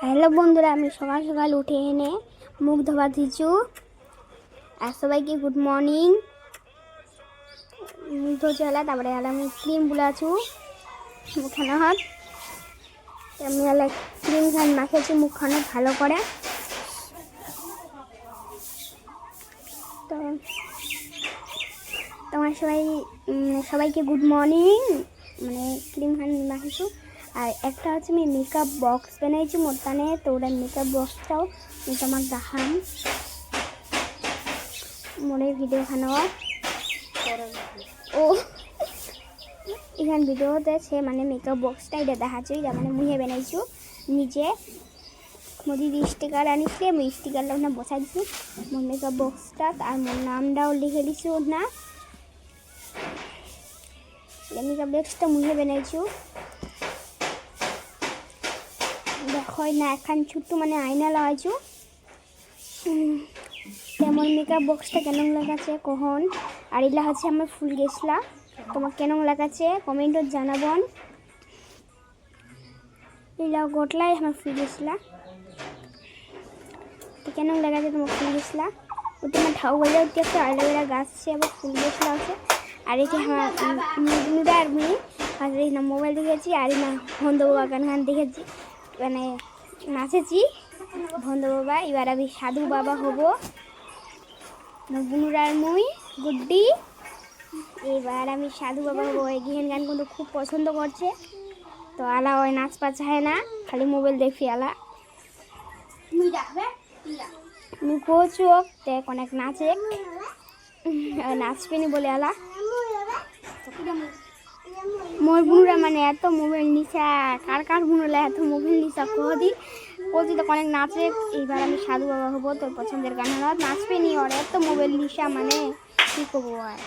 Hello বন্ধুরা, আমি সকাল সকাল উঠে এনে মুখ ধোয়া দিচ্ছু। আর সবাইকে গুড মর্নিং। মুখ ধোছে হলা, তারপরে আমি ক্রিম বুলাছু মুখখানা হাত। আমি হলে ক্রিম খান মাখেছি মুখখানে ভালো করে। তো তোমার সবাইকে গুড মর্নিং। মানে ক্রিম খান মাখেছু। আর একটা হচ্ছে আমি মেকআপ বক্স বানাইছি মোটানে, তো ওটা মেকআপ বক্সটাও আমি তোমাকে দেখাম মনে ভিডিও খানোয়া। ও এখানে ভিডিওতে সে মানে মেকআপ বক্সটা এটা দেখাচ্ছি, যা মানে মুহে বানাইছু নিজে। মোদি স্টিকার আনিছি, আমি স্টিকারটা ওখানে বসাই দিচ্ছি মোর মেকআপ বক্সটা। আর মোর নামটাও লিখে দিচ্ছি না। মেকআপ বক্সটা মুহে বানাইছু দেখো না। এখন ছোট্ট মানে আয়না লাগাইছু। তেমন মেকআপ বক্সটা কেন লাগাচ্ছে কখন। আর এলা হচ্ছে আমার ফুল গেছলা। তোমার কেন লাগাচ্ছে কমেন্টত জানাবন। এলা গোটলাই আমার ফুল গেছলা, তো কেন লাগাচ্ছে তোমার ফুল গেছলা। ওটা আমার ঠাউ হয়ে উঠতে একটা অ্যালোভেরা গাছ আছে, আবার ফুল গেছলা আছে। আর এটি আমার নুডা আর মুই আর না মোবাইল দেখেছি, আর না বন্ধু বাবা গান দেখেছি, মানে নাচেছি বন্ধু বাবা। এবার আমি সাধু বাবা হব, বুনুরার মুই গুড্ডি। এবার আমি সাধু বাবা হবো। এই গান কিন্তু খুব পছন্দ করছে, তো আলা ওই নাচ পাচায় না, খালি মোবাইল দেখি আলা। মুই কোচুক দেখ অনেক নাচে নাচবেনি বলে আলা। মোর বুনুরা মানে এত মোবাইল নিচা, কার বুনুরা এত মোবাইল নিচা কোচি তো অনেক নাচে। এইবার আমি সাধু বাবা হবো, তোর পছন্দের গান নাচবে নি। ওর এত মোবাইল নিশা, মানে কি করবো আর।